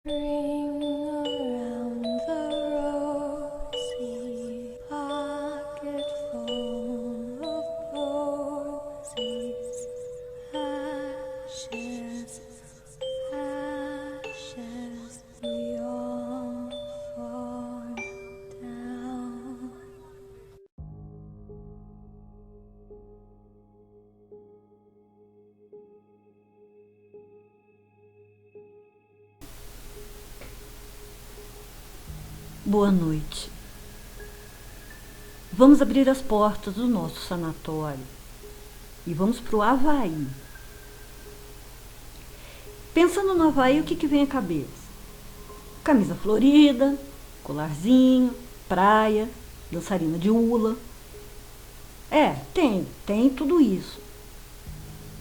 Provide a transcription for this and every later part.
Ring around the rosy pocket full of posies, ashes, ashes, we all fall down. Boa noite. Vamos abrir as portas do nosso sanatório e vamos para o Havaí. Pensando no Havaí, o que vem à cabeça? Camisa florida, colarzinho, praia, dançarina de hula. Tem tudo isso.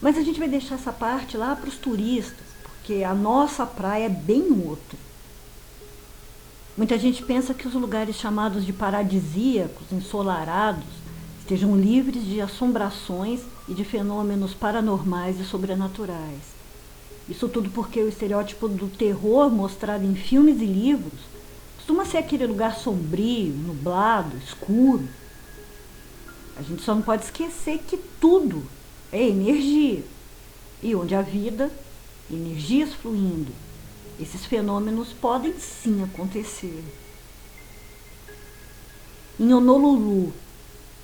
Mas a gente vai deixar essa parte lá para os turistas, porque a nossa praia é bem outra. Muita gente pensa que os lugares chamados de paradisíacos, ensolarados, estejam livres de assombrações e de fenômenos paranormais e sobrenaturais. Isso tudo porque o estereótipo do terror mostrado em filmes e livros costuma ser aquele lugar sombrio, nublado, escuro. A gente só não pode esquecer que tudo é energia. E onde há vida, energias fluindo. Esses fenômenos podem sim acontecer. Em Honolulu,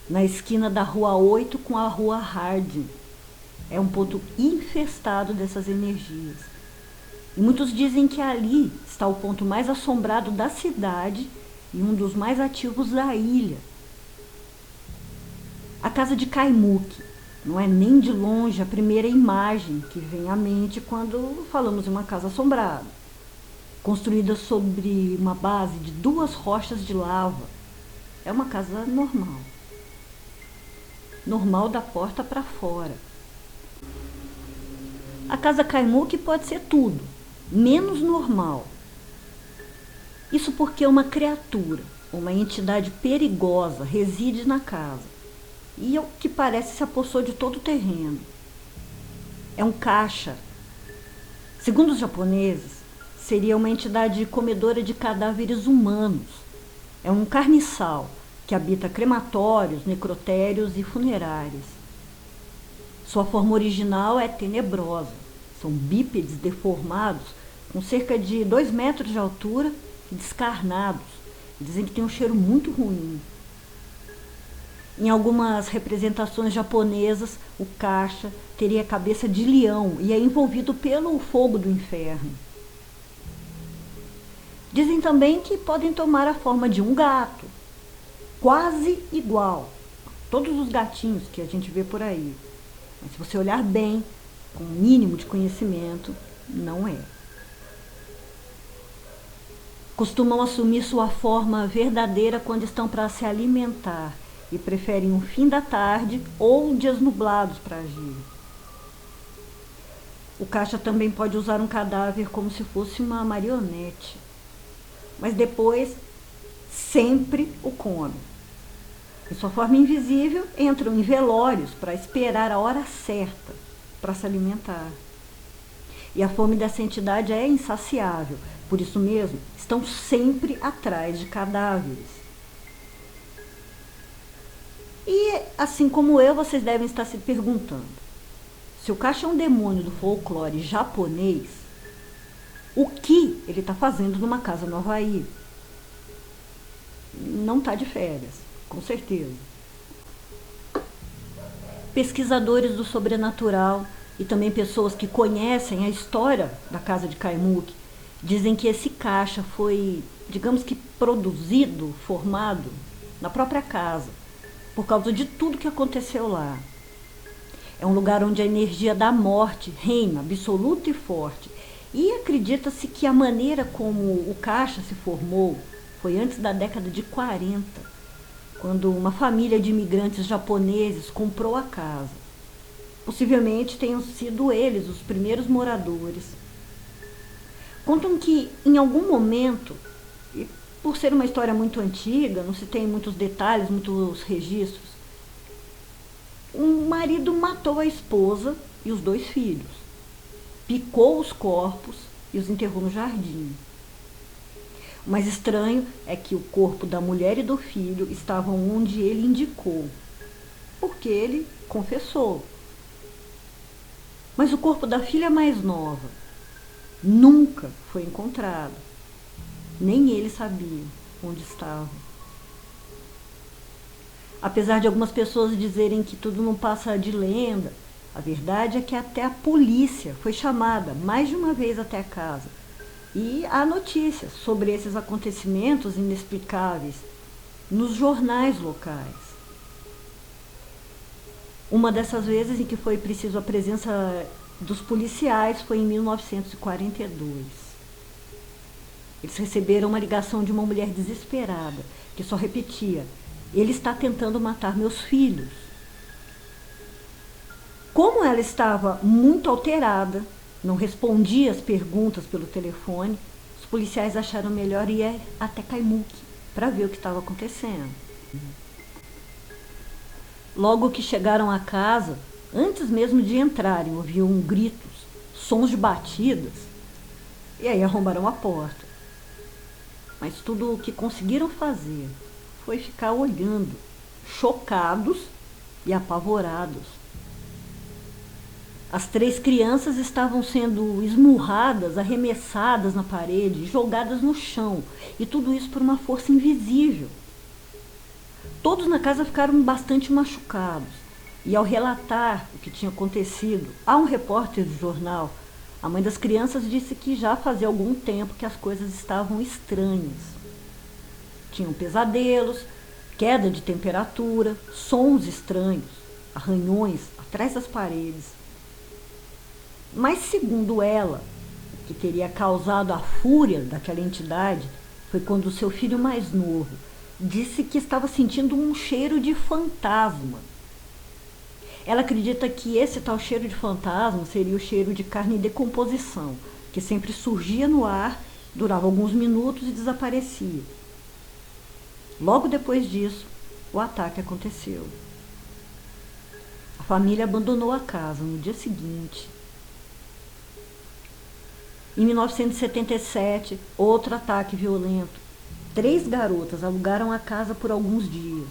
na esquina da Rua 8 com a Rua Harding, é um ponto infestado dessas energias. E muitos dizem que ali está o ponto mais assombrado da cidade e um dos mais ativos da ilha. A casa de Kaimuki não é nem de longe a primeira imagem que vem à mente quando falamos em uma casa assombrada. Construída sobre uma base de 2 rochas de lava. É uma casa normal. Normal da porta para fora. A casa Kaimuki pode ser tudo, menos normal. Isso porque uma criatura, uma entidade perigosa, reside na casa. E ao que parece se apossou de todo o terreno. É um kasha. Segundo os japoneses, seria uma entidade comedora de cadáveres humanos. É um carniçal que habita crematórios, necrotérios e funerárias. Sua forma original é tenebrosa. São bípedes deformados com cerca de 2 metros de altura e descarnados. Dizem que tem um cheiro muito ruim. Em algumas representações japonesas, o kasha teria a cabeça de leão e é envolvido pelo fogo do inferno. Dizem também que podem tomar a forma de um gato, quase igual a todos os gatinhos que a gente vê por aí. Mas se você olhar bem, com um mínimo de conhecimento, não é. Costumam assumir sua forma verdadeira quando estão para se alimentar e preferem o fim da tarde ou dias nublados para agir. O kasha também pode usar um cadáver como se fosse uma marionete. Mas depois sempre o come. Em sua forma invisível, entram em velórios para esperar a hora certa para se alimentar. E a fome dessa entidade é insaciável, por isso mesmo, estão sempre atrás de cadáveres. E, assim como eu, vocês devem estar se perguntando, se o kasha é um demônio do folclore japonês, o que ele está fazendo numa casa no Havaí? Não está de férias, com certeza. Pesquisadores do sobrenatural e também pessoas que conhecem a história da casa de Kaimuki dizem que esse kasha foi, digamos que produzido, formado na própria casa, por causa de tudo que aconteceu lá. É um lugar onde a energia da morte reina absoluta e forte. E acredita-se que a maneira como o kasha se formou foi antes da década de 40, quando uma família de imigrantes japoneses comprou a casa. Possivelmente tenham sido eles os primeiros moradores. Contam que em algum momento, e por ser uma história muito antiga, não se tem muitos detalhes, muitos registros, um marido matou a esposa e os 2 filhos. Picou os corpos e os enterrou no jardim. O mais estranho é que o corpo da mulher e do filho estavam onde ele indicou, porque ele confessou. Mas o corpo da filha mais nova nunca foi encontrado. Nem ele sabia onde estava. Apesar de algumas pessoas dizerem que tudo não passa de lenda, a verdade é que até a polícia foi chamada mais de uma vez até a casa. E há notícias sobre esses acontecimentos inexplicáveis nos jornais locais. Uma dessas vezes em que foi preciso a presença dos policiais foi em 1942. Eles receberam uma ligação de uma mulher desesperada, que só repetia: ele está tentando matar meus filhos. Como ela estava muito alterada, não respondia as perguntas pelo telefone, os policiais acharam melhor ir até Caimuque para ver o que estava acontecendo. Logo que chegaram à casa, antes mesmo de entrarem, ouviam gritos, sons de batidas, e aí arrombaram a porta. Mas tudo o que conseguiram fazer foi ficar olhando, chocados e apavorados. As 3 crianças estavam sendo esmurradas, arremessadas na parede, jogadas no chão, e tudo isso por uma força invisível. Todos na casa ficaram bastante machucados, e ao relatar o que tinha acontecido a um repórter do jornal, a mãe das crianças disse que já fazia algum tempo que as coisas estavam estranhas. Tinham pesadelos, queda de temperatura, sons estranhos, arranhões atrás das paredes. Mas, segundo ela, o que teria causado a fúria daquela entidade foi quando o seu filho mais novo disse que estava sentindo um cheiro de fantasma. Ela acredita que esse tal cheiro de fantasma seria o cheiro de carne em decomposição, que sempre surgia no ar, durava alguns minutos e desaparecia. Logo depois disso, o ataque aconteceu. A família abandonou a casa no dia seguinte. Em 1977, outro ataque violento. 3 garotas alugaram a casa por alguns dias.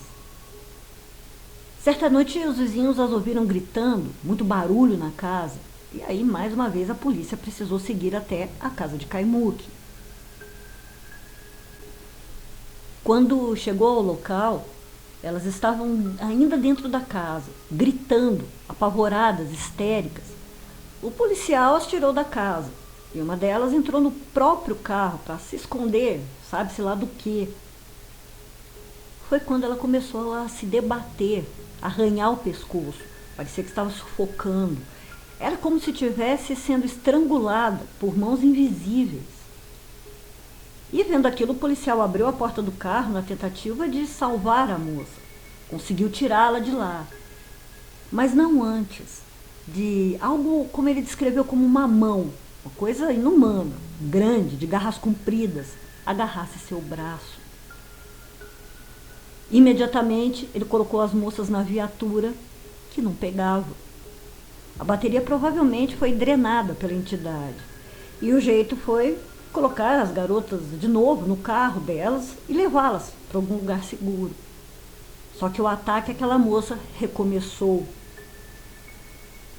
Certa noite, os vizinhos as ouviram gritando, muito barulho na casa, e aí, mais uma vez, a polícia precisou seguir até a casa de Caimuque. Quando chegou ao local, elas estavam ainda dentro da casa, gritando, apavoradas, histéricas. O policial as tirou da casa. E uma delas entrou no próprio carro para se esconder, sabe-se lá do quê. Foi quando ela começou a se debater, a arranhar o pescoço. Parecia que estava sufocando. Era como se estivesse sendo estrangulada por mãos invisíveis. E vendo aquilo, o policial abriu a porta do carro na tentativa de salvar a moça. Conseguiu tirá-la de lá. Mas não antes de algo, como ele descreveu, como uma mão. Uma coisa inumana, grande, de garras compridas, agarrasse seu braço. Imediatamente, ele colocou as moças na viatura, que não pegava. A bateria provavelmente foi drenada pela entidade. E o jeito foi colocar as garotas de novo no carro delas e levá-las para algum lugar seguro. Só que o ataque àquela moça recomeçou.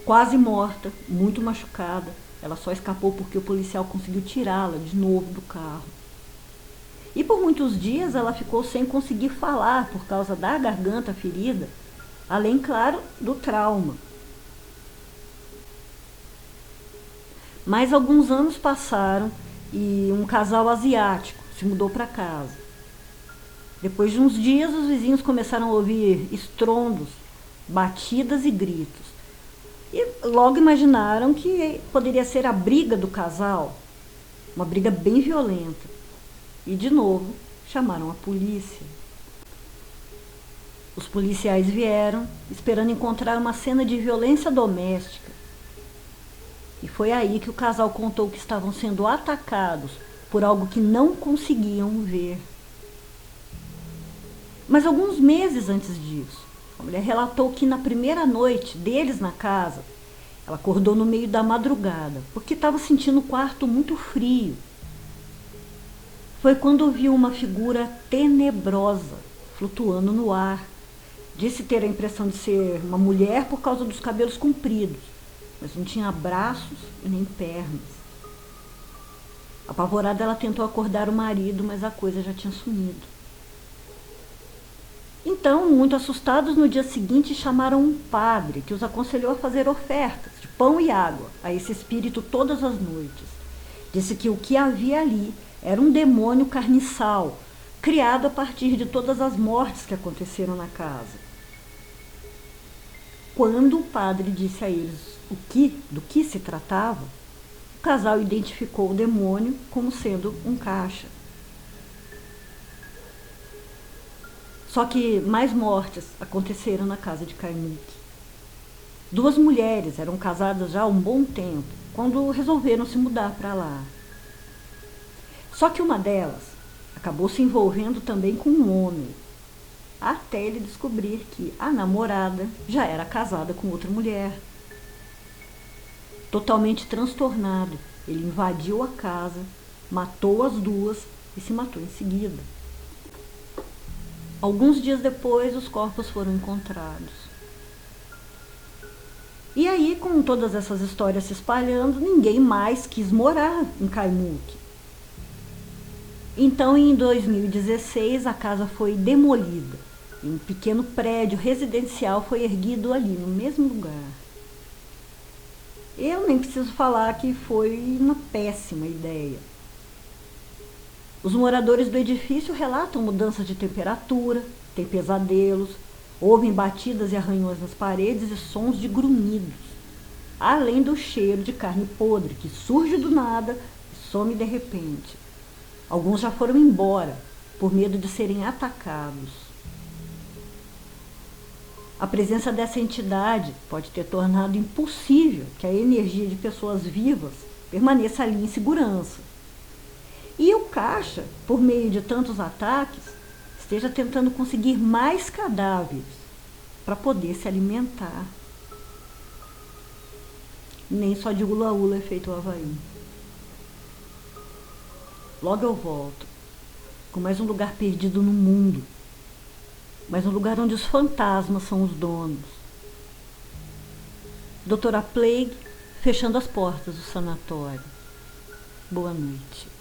Quase morta, muito machucada. Ela só escapou porque o policial conseguiu tirá-la de novo do carro. E por muitos dias ela ficou sem conseguir falar por causa da garganta ferida, além, claro, do trauma. Mais alguns anos passaram e um casal asiático se mudou para casa. Depois de uns dias, os vizinhos começaram a ouvir estrondos, batidas e gritos. E logo imaginaram que poderia ser a briga do casal, uma briga bem violenta. E, de novo, chamaram a polícia. Os policiais vieram, esperando encontrar uma cena de violência doméstica. E foi aí que o casal contou que estavam sendo atacados por algo que não conseguiam ver. Mas alguns meses antes disso, a mulher relatou que na primeira noite deles na casa, ela acordou no meio da madrugada, porque estava sentindo o quarto muito frio. foi quando viu uma figura tenebrosa flutuando no ar. Disse ter a impressão de ser uma mulher por causa dos cabelos compridos, mas não tinha braços e nem pernas. Apavorada, ela tentou acordar o marido, mas a coisa já tinha sumido. Então, muito assustados, no dia seguinte chamaram um padre que os aconselhou a fazer ofertas de pão e água a esse espírito todas as noites. Disse que o que havia ali era um demônio carniçal, criado a partir de todas as mortes que aconteceram na casa. Quando o padre disse a eles do que se tratava, o casal identificou o demônio como sendo um caixa. Só que mais mortes aconteceram na casa de Kaimuki. 2 mulheres eram casadas já há um bom tempo, quando resolveram se mudar para lá. Só que uma delas acabou se envolvendo também com um homem, até ele descobrir que a namorada já era casada com outra mulher. Totalmente transtornado, ele invadiu a casa, matou as 2 e se matou em seguida. Alguns dias depois, os corpos foram encontrados. E aí, com todas essas histórias se espalhando, ninguém mais quis morar em Kaimuki. Então, em 2016, a casa foi demolida e um pequeno prédio residencial foi erguido ali, no mesmo lugar. Eu nem preciso falar que foi uma péssima ideia. Os moradores do edifício relatam mudanças de temperatura, têm pesadelos, ouvem batidas e arranhões nas paredes e sons de grunhidos, além do cheiro de carne podre que surge do nada e some de repente. Alguns já foram embora por medo de serem atacados. A presença dessa entidade pode ter tornado impossível que a energia de pessoas vivas permaneça ali em segurança. E o caixa, por meio de tantos ataques, esteja tentando conseguir mais cadáveres para poder se alimentar. Nem só de ula-ula é feito o Havaí. Logo eu volto com mais um lugar perdido no mundo, mas um lugar onde os fantasmas são os donos. Doutora Plague fechando as portas do sanatório. Boa noite.